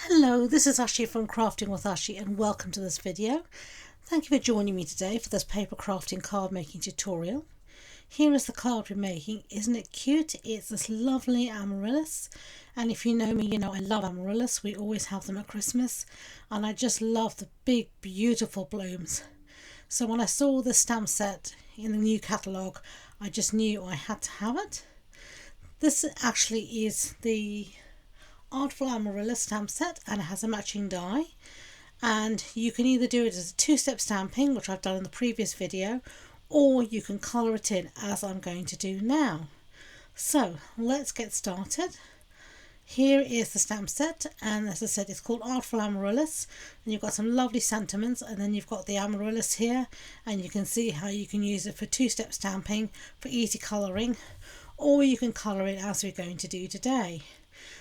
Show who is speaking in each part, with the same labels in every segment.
Speaker 1: Hello, this is Ashee from Crafting with Ashee and welcome to this video. Thank you for joining me today for this paper crafting card making tutorial. Here is the card we're making. Isn't it cute? It's this lovely amaryllis, and if you know me, you know I love amaryllis. We always have them at Christmas and I just love the big beautiful blooms. So when I saw this stamp set in the new catalogue, I just knew I had to have it. This actually is the Artful Amaryllis stamp set and it has a matching die, and you can either do it as a two-step stamping, which I've done in the previous video, or you can colour it in as I'm going to do now. So let's get started. Here is the stamp set, and as I said, it's called Artful Amaryllis, and you've got some lovely sentiments, and then you've got the amaryllis here, and you can see how you can use it for two-step stamping for easy colouring, or you can colour it as we're going to do today.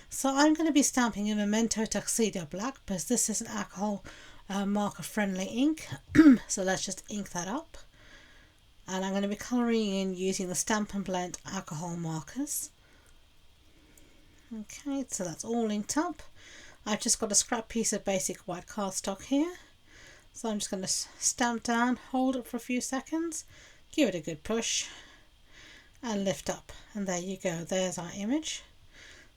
Speaker 1: So I'm going to be stamping in Memento Tuxedo Black because this is an alcohol marker friendly ink. So let's just ink that up. And I'm going to be colouring in using the Stampin' Blend alcohol markers. Okay, so that's all inked up. I've just got a scrap piece of basic white cardstock here. So I'm just going to stamp down, hold it for a few seconds, give it a good push and lift up. And there you go, there's our image.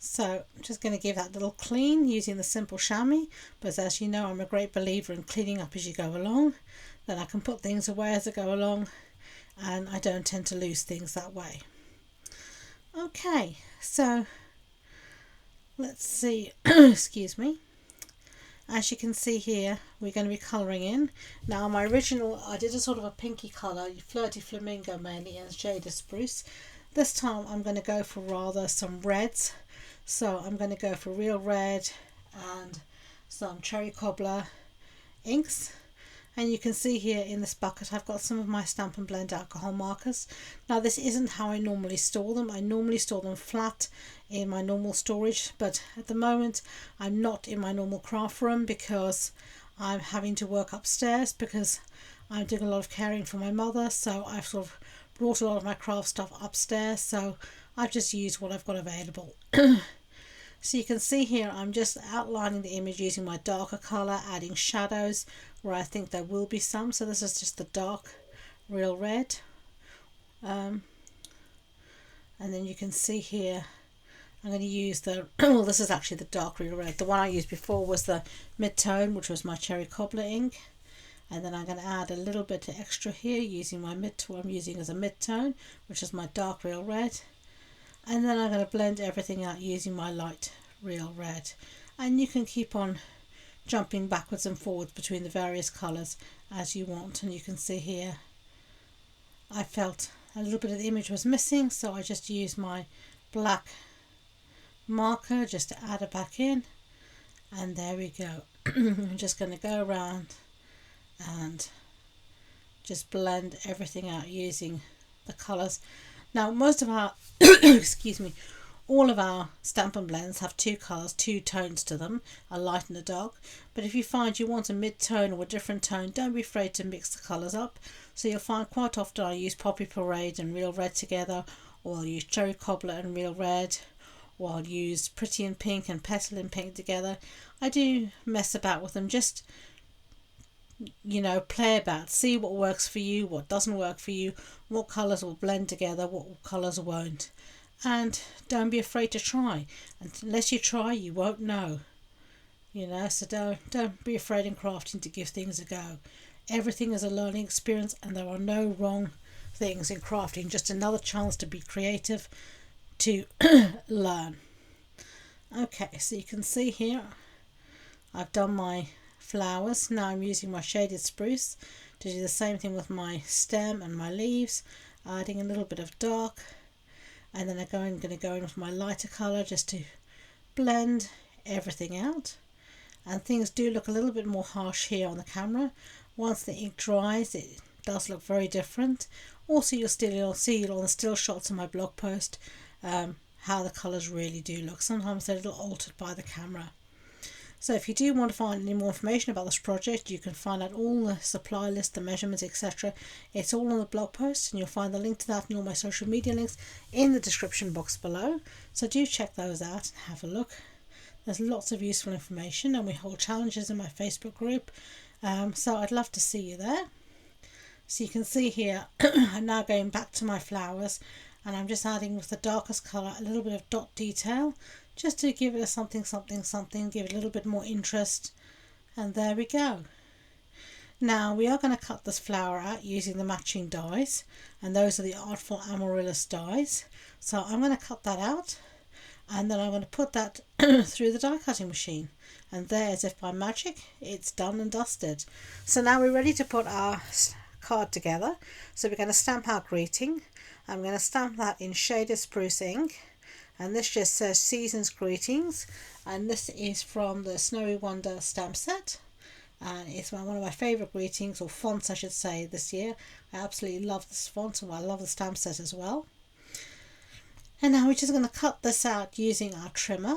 Speaker 1: So I'm just going to give that little clean using the simple chamois, but as you know, I'm a great believer in cleaning up as you go along. Then I can put things away as I go along and I don't tend to lose things that way. Okay, so let's see, excuse me. As you can see here, we're going to be colouring in. Now my original, I did a sort of a pinky colour, Flirty Flamingo mainly, and Shaded Spruce. This time I'm going to go for rather some reds. So I'm going to go for real red and some cherry cobbler inks. And you can see here in this bucket I've got some of my Stampin' Blend alcohol markers. Now this isn't how I normally store them. I normally store them flat in my normal storage, but at the moment I'm not in my normal craft room because I'm having to work upstairs because I'm doing a lot of caring for my mother. So I've sort of brought a lot of my craft stuff upstairs, so I've just used what I've got available. So you can see here I'm just outlining the image using my darker colour, adding shadows where I think there will be some. So this is just the dark real red. And then you can see here I'm going to use the, well, this is actually the dark real red. The one I used before was the mid-tone, which was my cherry cobbler ink. And then I'm going to add a little bit of extra here using my mid-tone, I'm using as a mid-tone, which is my dark real red. And then I'm going to blend everything out using my light real red. And you can keep on jumping backwards and forwards between the various colours as you want. And you can see here I felt a little bit of the image was missing, so I just used my black marker just to add it back in. And there we go. I'm just going to go around and just blend everything out using the colours. Now most of our excuse me, all of our Stampin' Blends have two colours, two tones to them, a light and a dark. But if you find you want a mid-tone or a different tone, don't be afraid to mix the colours up. So you'll find quite often I use Poppy Parade and Real Red together, or I'll use Cherry Cobbler and Real Red, or I'll use Pretty in Pink and Petal in Pink together. I do mess about with them, just, you know, play about, see what works for you, what doesn't work for you, what colours will blend together, what colours won't. And don't be afraid to try. Unless you try, you won't know. You know, so don't be afraid in crafting to give things a go. Everything is a learning experience and there are no wrong things in crafting, just another chance to be creative, to learn. Okay, so you can see here I've done my flowers. Now I'm using my Shaded Spruce to do the same thing with my stem and my leaves, adding a little bit of dark, and then I'm going to go in with my lighter colour just to blend everything out. And things do look a little bit more harsh here on the camera. Once the ink dries, it does look very different. Also you'll see on the still shots of my blog post how the colours really do look. Sometimes they're a little altered by the camera. So if you do want to find any more information about this project, you can find out all the supply list, the measurements, etc. It's all on the blog post, and you'll find the link to that and all my social media links in the description box below. So do check those out and have a look. There's lots of useful information, and we hold challenges in my Facebook group, so I'd love to see you there. So you can see here I'm now going back to my flowers, and I'm just adding with the darkest colour a little bit of dot detail just to give it a something, give it a little bit more interest, and there we go. Now we are going to cut this flower out using the matching dies, and those are the Artful Amaryllis dies. So I'm going to cut that out, and then I'm going to put that through the die cutting machine, and there, as if by magic, it's done and dusted. So now we're ready to put our card together. So we're going to stamp our greeting. I'm going to stamp that in shaded spruce ink, and this just says Season's Greetings, and this is from the Snowy Wonder stamp set. And it's one of my favourite greetings, or fonts I should say, this year. I absolutely love this font, and I love the stamp set as well. And now we're just going to cut this out using our trimmer.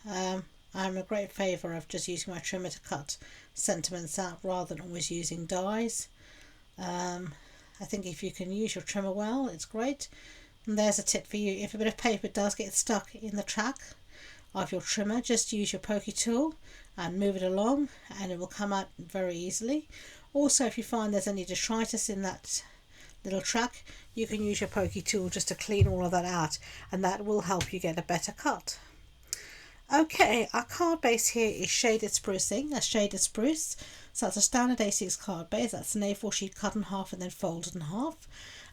Speaker 1: I'm a great favour of just using my trimmer to cut sentiments out rather than always using dies. I think if you can use your trimmer well, it's great. And there's a tip for you. If a bit of paper does get stuck in the track of your trimmer, just use your pokey tool and move it along, and it will come out very easily. Also, if you find there's any detritus in that little track, you can use your pokey tool just to clean all of that out, and that will help you get a better cut. Okay, our card base here is shaded spruce ink, a shaded spruce. So that's a standard A6 card base. That's an A4 sheet cut in half and then folded in half.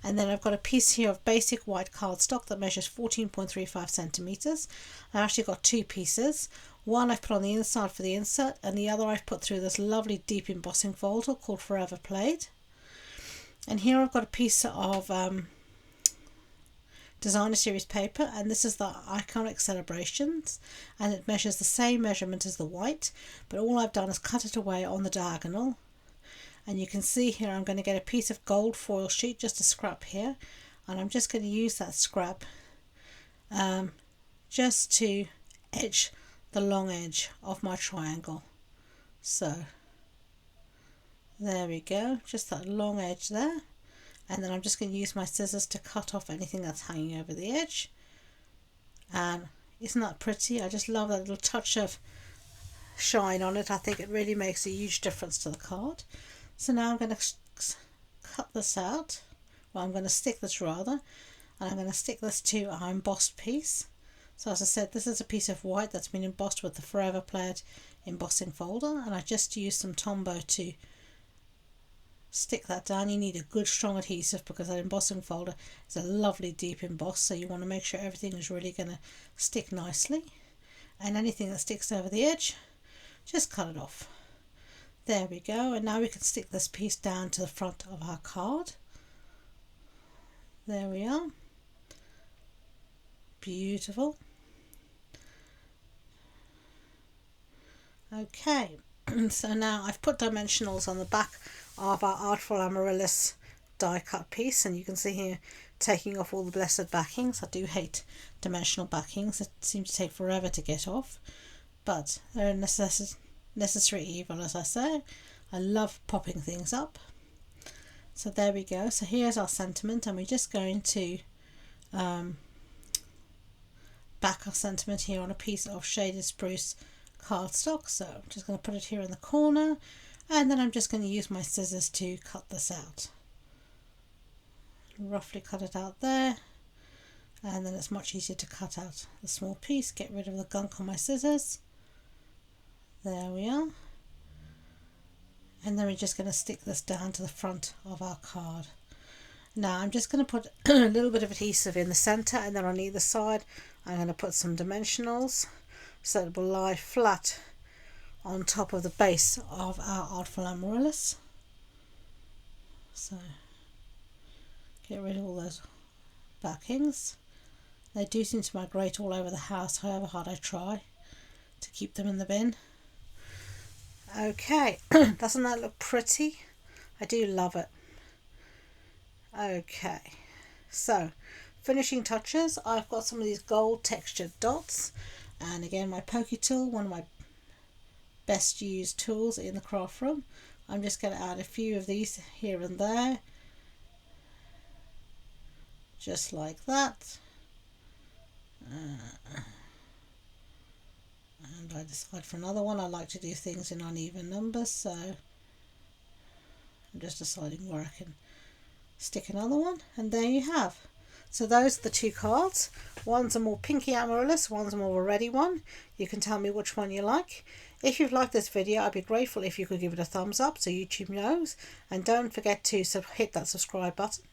Speaker 1: And then I've got a piece here of basic white cardstock that measures 14.35 centimetres. I've actually got two pieces. One I've put on the inside for the insert, and the other I've put through this lovely deep embossing folder called Forever Played. And here I've got a piece of designer series paper, and this is the Iconic Celebrations, and it measures the same measurement as the white, but all I've done is cut it away on the diagonal. And you can see here I'm going to get a piece of gold foil sheet, just a scrap here, and I'm just going to use that scrap just to edge the long edge of my triangle. So there we go, just that long edge there. And then I'm just going to use my scissors to cut off anything that's hanging over the edge. And isn't that pretty? I just love that little touch of shine on it. I think it really makes a huge difference to the card. So now I'm going to cut this out. Well, I'm going to stick this rather. And I'm going to stick this to our embossed piece. So as I said, this is a piece of white that's been embossed with the Forever Played embossing folder. And I just used some Tombow to stick that down. You need a good strong adhesive because that embossing folder is a lovely deep emboss, so you want to make sure everything is really going to stick nicely, and anything that sticks over the edge, just cut it off. There we go. And now we can stick this piece down to the front of our card. There we are. Beautiful. Okay, so now I've put dimensionals on the back of our Artful Amaryllis die cut piece, and you can see here taking off all the blessed backings. I do hate dimensional backings, it seems to take forever to get off, but they're a necessary evil, as I say. I love popping things up. So there we go. So here's our sentiment, and we're just going to back our sentiment here on a piece of shaded spruce cardstock. So I'm just going to put it here in the corner, and then I'm just going to use my scissors to cut this out. Roughly cut it out there, and then it's much easier to cut out the small piece, get rid of the gunk on my scissors. There we are. And then we're just going to stick this down to the front of our card. Now I'm just going to put a little bit of adhesive in the centre, and then on either side I'm going to put some dimensionals so it will lie flat on top of the base of our Artful Amaryllis. So get rid of all those backings. They do seem to migrate all over the house, however hard I try to keep them in the bin. Okay, doesn't that look pretty? I do love it. Okay, so finishing touches, I've got some of these gold textured dots, and again my pokey tool, one of my best used tools in the craft room. I'm just going to add a few of these here and there, just like that. And I decide for another one. I like to do things in uneven numbers, so I'm just deciding where I can stick another one. And there you have. So those are the two cards. One's a more pinky amaryllis, one's a more a reddy one. You can tell me which one you like. If you've liked this video, I'd be grateful if you could give it a thumbs up so YouTube knows. And don't forget to hit that subscribe button.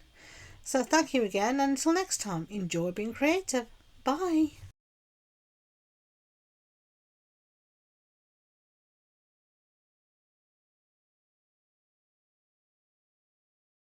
Speaker 1: So thank you again, and until next time, enjoy being creative. Bye.